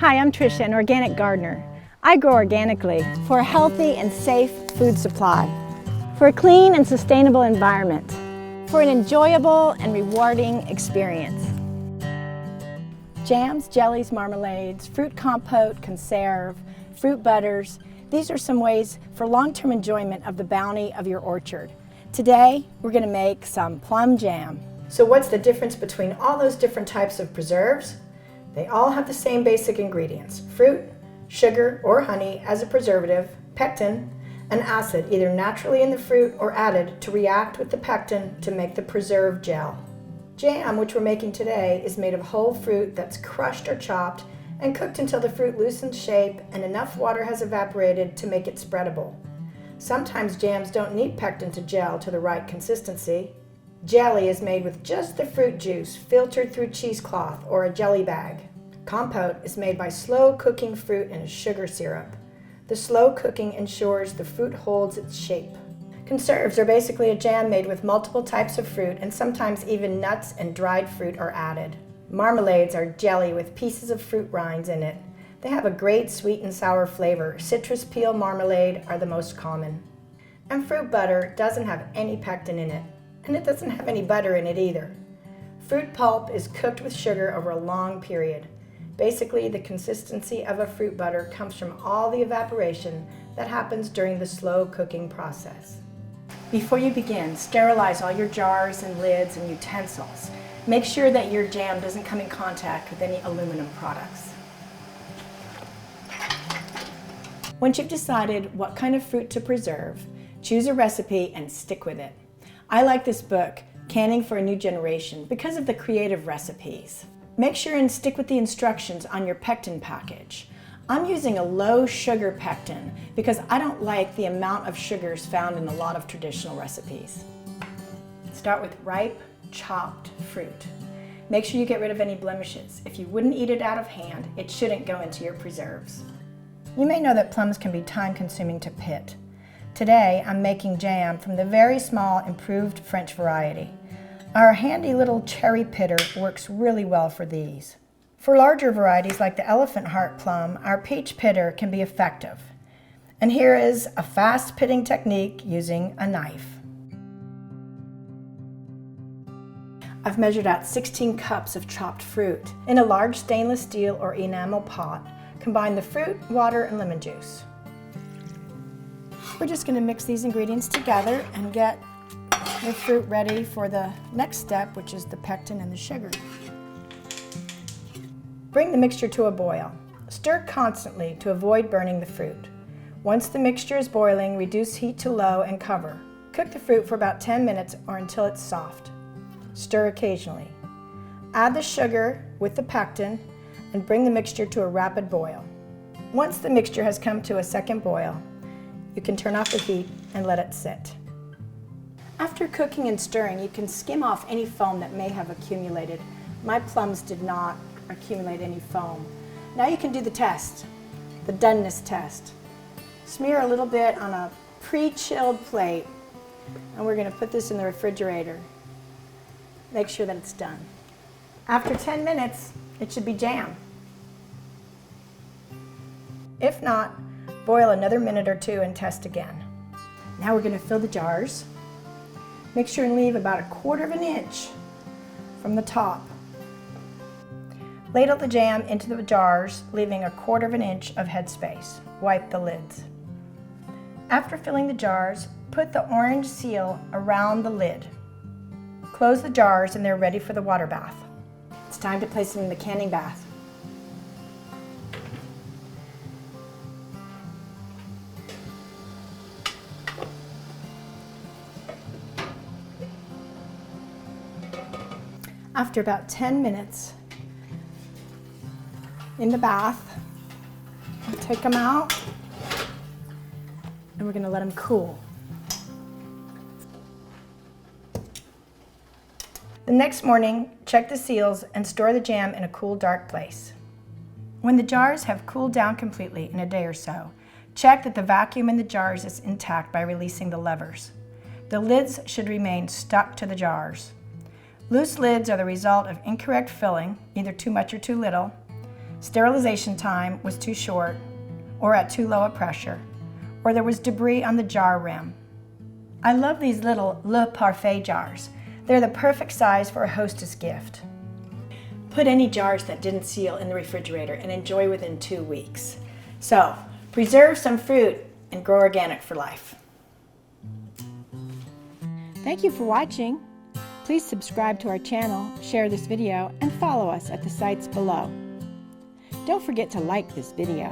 Hi, I'm Tricia, an organic gardener. I grow organically for a healthy and safe food supply, for a clean and sustainable environment, for an enjoyable and rewarding experience. Jams, jellies, marmalades, fruit compote, conserve, fruit butters, these are some ways for long-term enjoyment of the bounty of your orchard. Today, we're going to make some plum jam. So what's the difference between all those different types of preserves? They all have the same basic ingredients: fruit, sugar or honey as a preservative, pectin, an acid either naturally in the fruit or added to react with the pectin to make the preserved gel. Jam, which we're making today, is made of whole fruit that's crushed or chopped and cooked until the fruit loosens shape and enough water has evaporated to make it spreadable. Sometimes jams don't need pectin to gel to the right consistency. Jelly is made with just the fruit juice filtered through cheesecloth or a jelly bag. Compote is made by slow cooking fruit in a sugar syrup. The slow cooking ensures the fruit holds its shape. Conserves are basically a jam made with multiple types of fruit, and sometimes even nuts and dried fruit are added. Marmalades are jelly with pieces of fruit rinds in it. They have a great sweet and sour flavor. Citrus peel marmalade are the most common. And fruit butter doesn't have any pectin in it, and it doesn't have any butter in it either. Fruit pulp is cooked with sugar over a long period. Basically, the consistency of a fruit butter comes from all the evaporation that happens during the slow cooking process. Before you begin, sterilize all your jars and lids and utensils. Make sure that your jam doesn't come in contact with any aluminum products. Once you've decided what kind of fruit to preserve, choose a recipe and stick with it. I like this book, Canning for a New Generation, because of the creative recipes. Make sure and stick with the instructions on your pectin package. I'm using a low sugar pectin because I don't like the amount of sugars found in a lot of traditional recipes. Start with ripe, chopped fruit. Make sure you get rid of any blemishes. If you wouldn't eat it out of hand, it shouldn't go into your preserves. You may know that plums can be time-consuming to pit. Today, I'm making jam from the very small improved French variety. Our handy little cherry pitter works really well for these. For larger varieties like the elephant heart plum, our peach pitter can be effective. And here is a fast pitting technique using a knife. I've measured out 16 cups of chopped fruit. In a large stainless steel or enamel pot, combine the fruit, water, and lemon juice. We're just going to mix these ingredients together and get the fruit ready for the next step, which is the pectin and the sugar. Bring the mixture to a boil. Stir constantly to avoid burning the fruit. Once the mixture is boiling, reduce heat to low and cover. Cook the fruit for about 10 minutes or until it's soft. Stir occasionally. Add the sugar with the pectin and bring the mixture to a rapid boil. Once the mixture has come to a second boil, you can turn off the heat and let it sit. After cooking and stirring, you can skim off any foam that may have accumulated. My plums did not accumulate any foam. Now you can do the test, the doneness test. Smear a little bit on a pre-chilled plate, and we're going to put this in the refrigerator. Make sure that it's done. After 10 minutes, it should be jam. If not, boil another minute or two and test again. Now we're going to fill the jars. Make sure and leave about 1/4 inch from the top. Ladle the jam into the jars, leaving 1/4 inch of headspace. Wipe the lids. After filling the jars, put the orange seal around the lid. Close the jars and they're ready for the water bath. It's time to place them in the canning bath. After about 10 minutes in the bath, we'll take them out and we're going to let them cool. The next morning, check the seals and store the jam in a cool, dark place. When the jars have cooled down completely in a day or so, check that the vacuum in the jars is intact by releasing the levers. The lids should remain stuck to the jars. Loose lids are the result of incorrect filling, either too much or too little. sterilization time was too short, or at too low a pressure, or there was debris on the jar rim. I love these little Le Parfait jars. They're the perfect size for a hostess gift. Put any jars that didn't seal in the refrigerator and enjoy within 2 weeks. So, preserve some fruit and grow organic for life. Thank you for watching. Please subscribe to our channel, share this video, and follow us at the sites below. Don't forget to like this video.